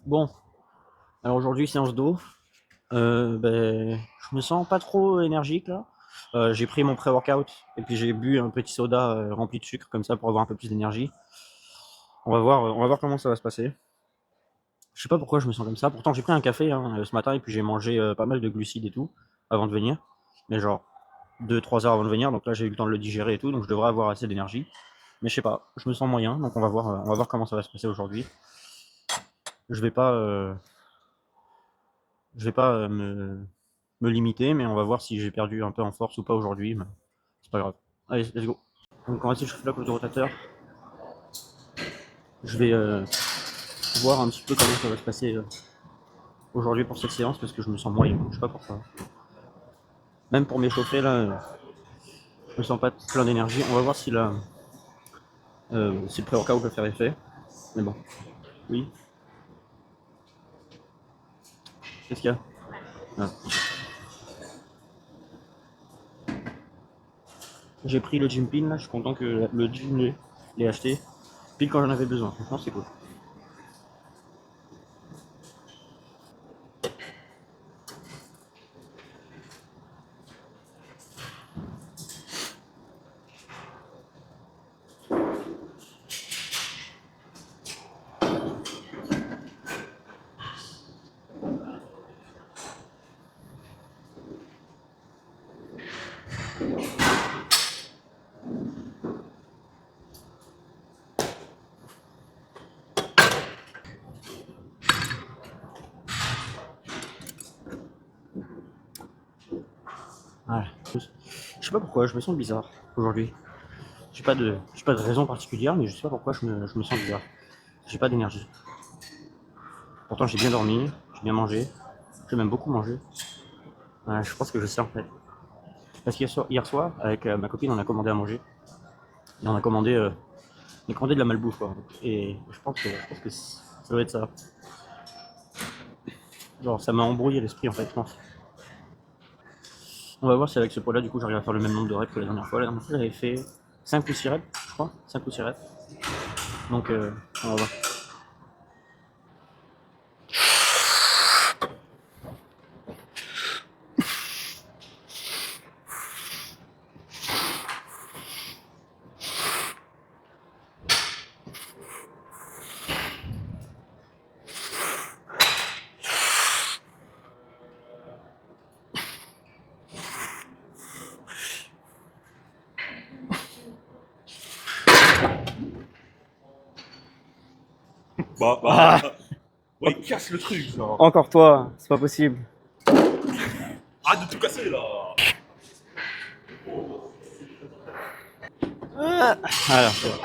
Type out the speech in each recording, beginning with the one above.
Bon, alors aujourd'hui, séance d'eau. Je me sens pas trop énergique là. J'ai pris mon pré-workout et puis j'ai bu un petit soda rempli de sucre comme ça pour avoir un peu plus d'énergie. On va voir comment ça va se passer. Je sais pas pourquoi je me sens comme ça. Pourtant, j'ai pris un café hein, ce matin et puis j'ai mangé pas mal de glucides et tout avant de venir. Mais genre 2-3 heures avant de venir, donc là j'ai eu le temps de le digérer et tout, donc je devrais avoir assez d'énergie. Mais je sais pas, je me sens moyen, donc on va voir comment ça va se passer aujourd'hui. Je vais pas, euh, je vais pas me limiter, mais on va voir si j'ai perdu un peu en force ou pas aujourd'hui. Mais c'est pas grave. Allez, let's go. Donc on va essayer de chauffer la cloche de rotateur. Je vais voir un petit peu comment ça va se passer aujourd'hui pour cette séance parce que je me sens moyen. Je sais pas pourquoi. Même pour m'échauffer là, je me sens pas plein d'énergie. On va voir si le pré-workout peut faire effet. Mais bon, oui. Qu'est-ce qu'il y a? Ah. J'ai pris le gym pin là. Je suis content que le gym l'ait acheté pile quand j'en avais besoin. Franchement, c'est cool. Ouais. Je sais pas pourquoi, je me sens bizarre aujourd'hui. J'ai pas de raison particulière, mais je sais pas pourquoi je me sens bizarre. J'ai pas d'énergie. Pourtant, j'ai bien dormi, j'ai bien mangé. J'ai même beaucoup mangé. Ouais, je pense que je sais en fait. Parce qu'hier soir, avec ma copine, on a commandé à manger. Et on a commandé de la malbouffe quoi. Et je pense que ça doit être ça. Genre, ça m'a embrouillé l'esprit en fait, je pense. On va voir si avec ce poids-là, du coup, j'arrive à faire le même nombre de reps que la dernière fois. La dernière fois, j'avais fait 5 ou 6 reps, je crois. 5 ou 6 reps. Donc, on va voir. Ah, ouais, il casse le truc, genre. Encore toi, c'est pas possible. Arrête de tout casser là. Voilà, c'est bon.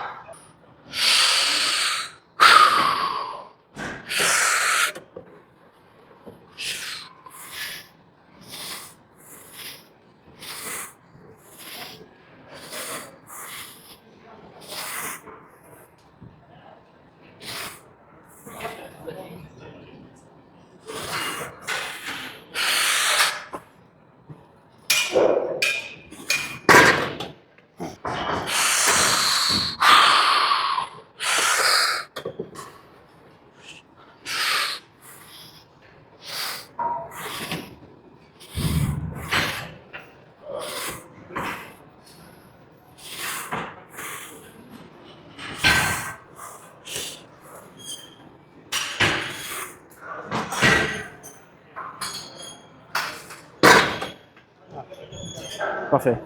Parfait.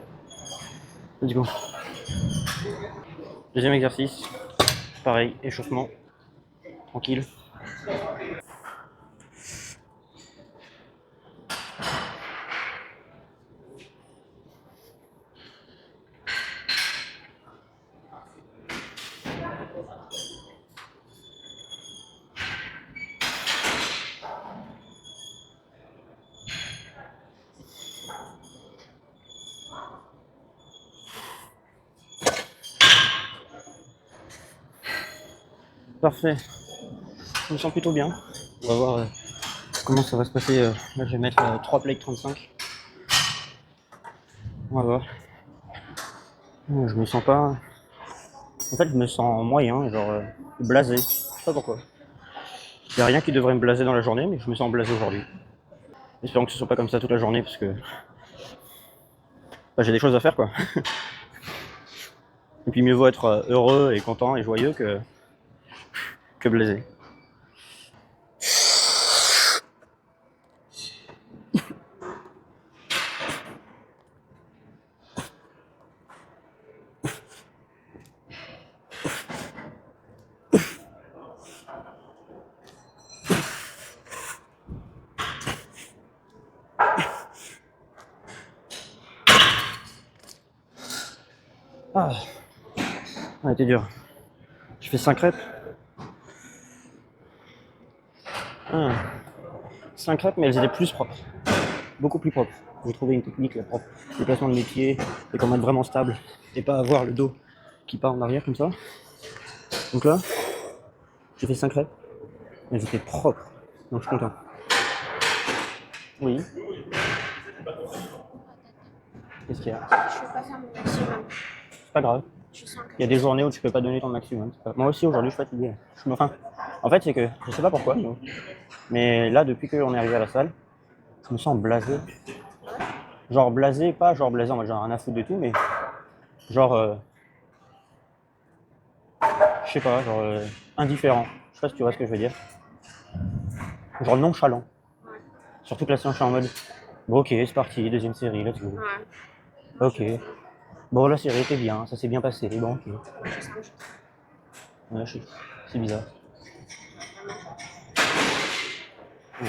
Let's go. Deuxième exercice. Pareil, échauffement. Tranquille. Parfait. Je me sens plutôt bien. On va voir comment ça va se passer. Là, je vais mettre 3 plaques 35. On va voir. Je me sens pas. En fait, je me sens moyen, genre blasé. Je sais pas pourquoi. Il n'y a rien qui devrait me blaser dans la journée, mais je me sens blasé aujourd'hui. Espérons que ce soit pas comme ça toute la journée, parce que bah, j'ai des choses à faire, quoi. Et puis mieux vaut être heureux et content et joyeux que blasé. Ah, ça a été dur. Je fais 5 crêpes. 5 crêpes, mais elles étaient plus propres. Beaucoup plus propres. J'ai trouvé une technique là, propre. Le placement de mes pieds et qu'on mette vraiment stable. Et pas avoir le dos qui part en arrière comme ça. Donc là, j'ai fait 5 crêpes. Elles étaient propres. Donc je suis content. Oui. Qu'est-ce qu'il y a? Je peux pas faire mon maximum. C'est pas grave. Je sens que Il y a des journées où tu peux pas donner ton maximum. Moi aussi aujourd'hui je suis fatigué. Enfin, en fait c'est que je sais pas pourquoi, mais là depuis qu'on est arrivé à la salle, je me sens blasé. Genre blasé, pas genre blasé en mode genre rien à foutre de tout, mais genre je sais pas, genre indifférent. Je sais pas si tu vois ce que je veux dire. Genre nonchalant. ouais. Surtout que là je suis en mode bon ok c'est parti, deuxième série, let's go. Ouais. Ok. Bon la série était bien, ça s'est bien passé, bon ok. Je sens que Ouais, c'est bizarre. Ouais.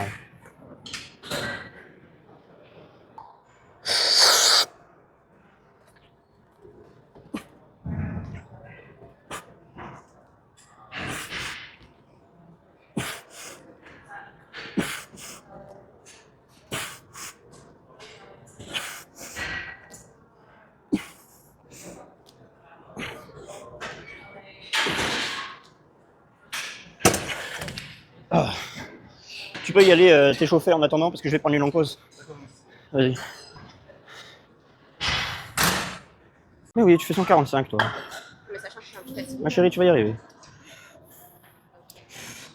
Ah. Tu peux y aller t'échauffer en attendant parce que je vais prendre une longue pause. Vas-y. Mais oui, tu fais 145 toi. mais ça change, je suis un petit fatiguée. Ma chérie, tu vas y arriver.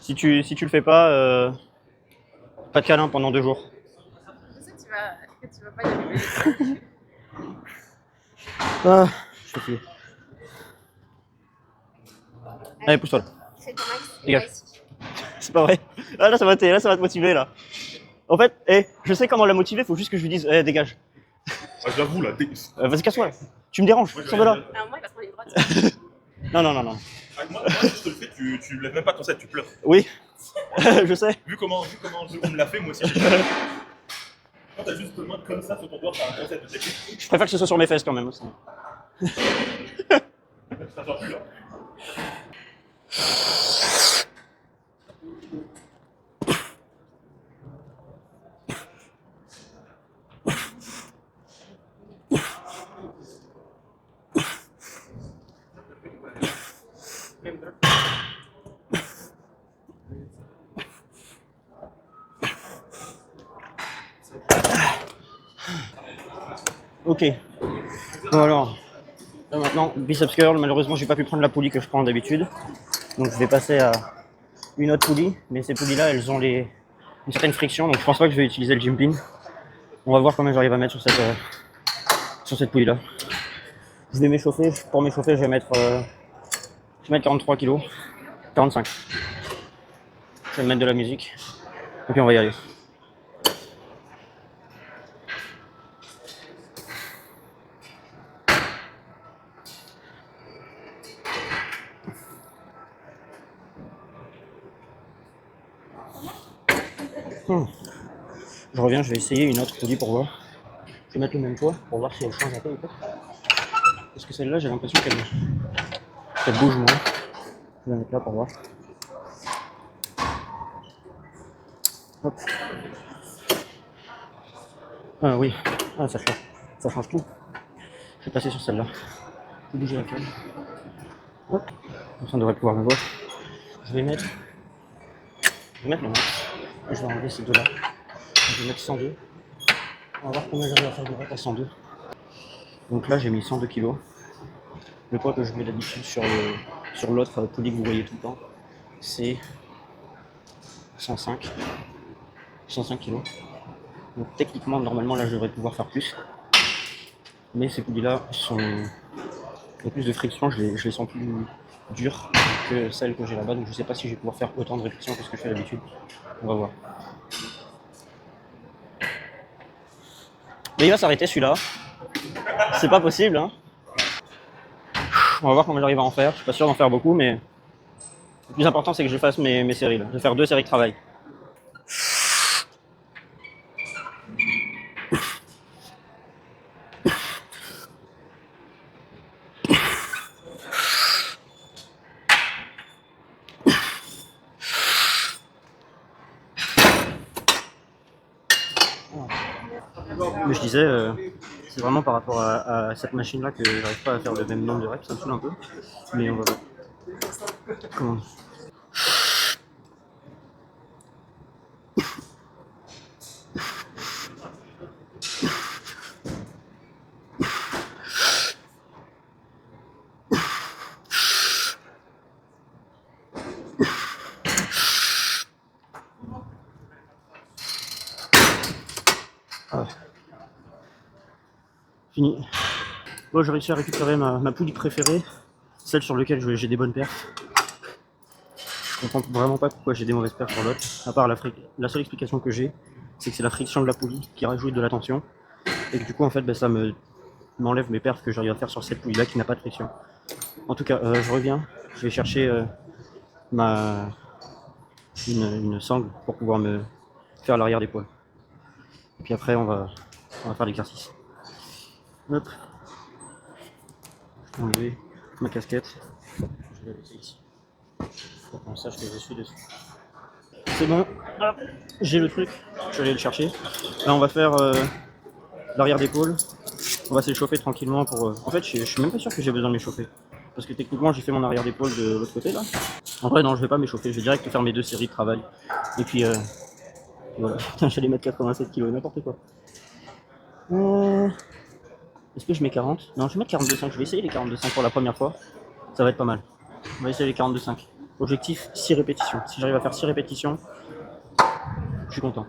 Si tu le fais pas, pas de câlin pendant 2 jours. Je sais que tu vas pas y arriver. Ah, je suis fatigué. Allez, pousse-toi là. Fais ton max. Dégage. Là, ici. C'est pas vrai. Ah, là, ça va te motiver là. En fait, je sais comment la motiver, faut juste que je lui dise, dégage. Ah, j'avoue, là, Vas-y, casse-toi. Tu me déranges, sors de là. Alors moi, il va se prendre une droite. Non. Ah, moi, si je te le fais, tu lèves même pas ton set, tu pleures. Oui, je sais. Vu comment on me l'a fait, moi aussi, j'ai pleuré. Quand t'as juste le main comme ça sur ton doigt, t'as un concept de technique. Je préfère que ce soit sur mes fesses quand même aussi. Ça sort plus là. Ok. Bon alors, là maintenant, biceps curl, malheureusement j'ai pas pu prendre la poulie que je prends d'habitude. Donc je vais passer à une autre poulie, mais ces poulies là elles ont une certaine friction, donc je pense pas que je vais utiliser le gym pin. On va voir combien j'arrive à mettre sur cette poulie là. Je vais m'échauffer, pour m'échauffer je vais mettre 43 kg, 45. Je vais me mettre de la musique, et puis on va y aller. Je reviens, je vais essayer une autre poulie pour voir. Je vais mettre le même poids pour voir si elle change un peu ou pas. Parce que celle-là, j'ai l'impression qu'elle bouge moins. Je vais la mettre là pour voir. Hop. Ah oui, ah, ça change tout. Je vais passer sur celle-là. Je vais bouger la cale. Hop. Comme ça, on devrait pouvoir me voir. Je vais mettre le max. Je vais enlever ces deux-là. Je vais mettre 102. On va voir combien j'arrive à faire de reps à 102. Donc là, j'ai mis 102 kg. Le poids que je mets d'habitude sur l'autre poulie que vous voyez tout le temps, c'est 105. 105 kg. Donc techniquement, normalement, là, je devrais pouvoir faire plus. Mais ces poulies-là sont... Il y a plus de friction, je les sens plus dures que celles que j'ai là-bas. Donc je sais pas si je vais pouvoir faire autant de répétitions que ce que je fais d'habitude. On va voir. Mais il va s'arrêter celui-là. C'est pas possible, hein. On va voir comment j'arrive à en faire. Je suis pas sûr d'en faire beaucoup, mais le plus important, c'est que je fasse mes séries. Là. Je vais faire 2 séries de travail. Mais je disais, c'est vraiment par rapport à cette machine-là que j'arrive pas à faire le même nombre de reps, ça me saoule un peu. Mais on va voir. Comment ah. Fini. Bon, j'ai réussi à récupérer ma poulie préférée, celle sur laquelle j'ai des bonnes perfs. Je comprends vraiment pas pourquoi j'ai des mauvaises perfs sur l'autre, à part la seule explication que j'ai, c'est que c'est la friction de la poulie qui rajoute de la tension, et que du coup en fait ben, ça m'enlève mes perfs que j'arrive à faire sur cette poulie là qui n'a pas de friction. En tout cas, je reviens, je vais chercher une sangle pour pouvoir me faire l'arrière d'épaule. Et puis après on va faire l'exercice. Hop. Je vais enlever ma casquette. Je vais la laisser ici. Pour qu'on sache que je suis dessus. C'est bon, hop, j'ai le truc, je vais aller le chercher. Là on va faire l'arrière d'épaule. On va s'échauffer tranquillement pour... En fait je suis même pas sûr que j'ai besoin de m'échauffer. Parce que techniquement j'ai fait mon arrière d'épaule de l'autre côté là. En vrai non je vais pas m'échauffer, je vais direct faire mes 2 séries de travail. Et puis voilà, putain j'allais mettre 87 kg, n'importe quoi. Est-ce que je mets 40? Non je vais mettre 42,5, je vais essayer les 42,5 pour la première fois. Ça va être pas mal. On va essayer les 42,5. Objectif 6 répétitions. Si j'arrive à faire 6 répétitions, je suis content.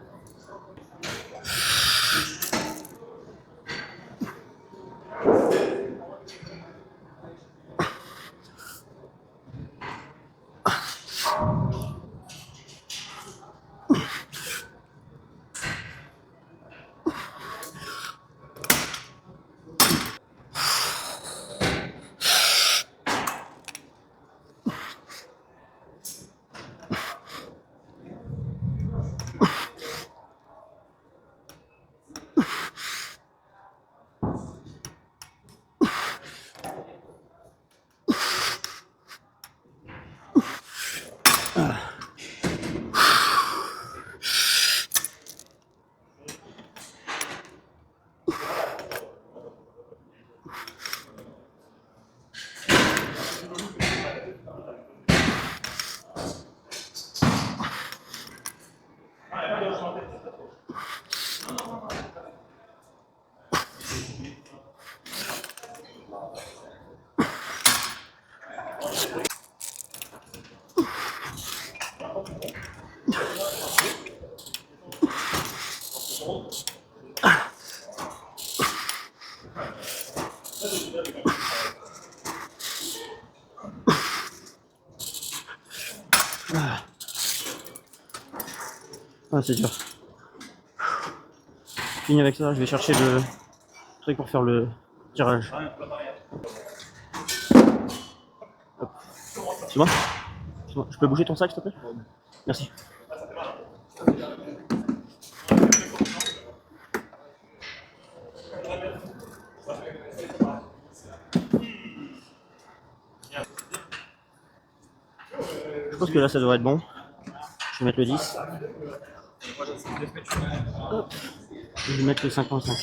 Ah c'est dur. Fini avec ça, je vais chercher le truc pour faire le tirage. Hop. C'est bon? C'est bon. Je peux bouger ton sac s'il te plaît? Merci. Je pense que là ça devrait être bon. Je vais mettre le 10. Hop. Je vais mettre le 55.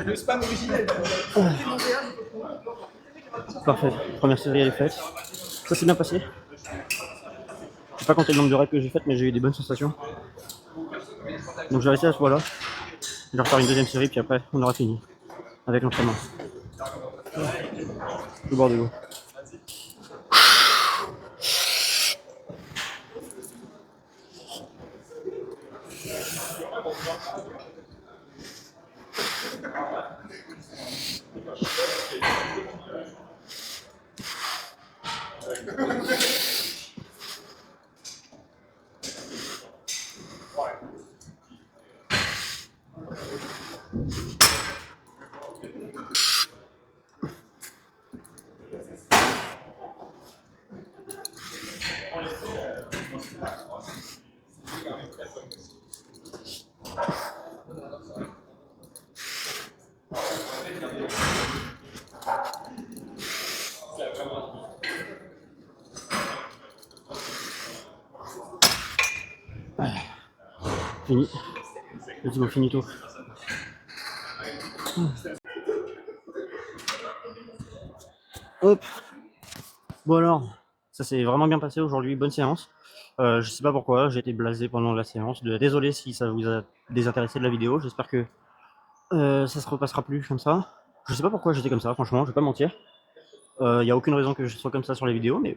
Le spam originel. Parfait, première série elle est faite. Ça s'est bien passé. Je vais pas compter le nombre de reps que j'ai faites, mais j'ai eu des bonnes sensations. Donc j'ai resté à ce point-là. Je vais refaire une deuxième série, puis après on aura fini avec l'entraînement. Le bord de l'eau. Fini. Ultimo finito. Hop. Bon alors, ça s'est vraiment bien passé aujourd'hui, bonne séance. Je sais pas pourquoi, j'ai été blasé pendant la séance. Désolé si ça vous a désintéressé de la vidéo, j'espère que ça se repassera plus comme ça. Je sais pas pourquoi j'étais comme ça, franchement, je vais pas mentir. Y a aucune raison que je sois comme ça sur les vidéos, mais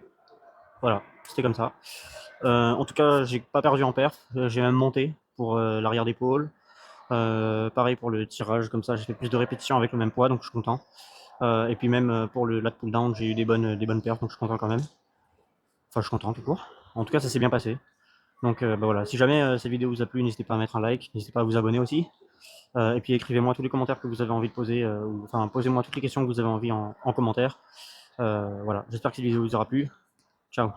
voilà, c'était comme ça. En tout cas, j'ai pas perdu en perf, j'ai même monté pour l'arrière d'épaule. Pareil pour le tirage, comme ça j'ai fait plus de répétitions avec le même poids, donc je suis content. Et puis même pour le lat pull down, j'ai eu des bonnes perfs, donc je suis content quand même. Enfin, je suis content tout court. En tout cas, ça s'est bien passé. Donc bah voilà, si jamais cette vidéo vous a plu, n'hésitez pas à mettre un like, n'hésitez pas à vous abonner aussi. Et puis écrivez-moi tous les commentaires que vous avez envie de poser, ou enfin posez-moi toutes les questions que vous avez envie en commentaire. Voilà, j'espère que cette vidéo vous aura plu. Ciao.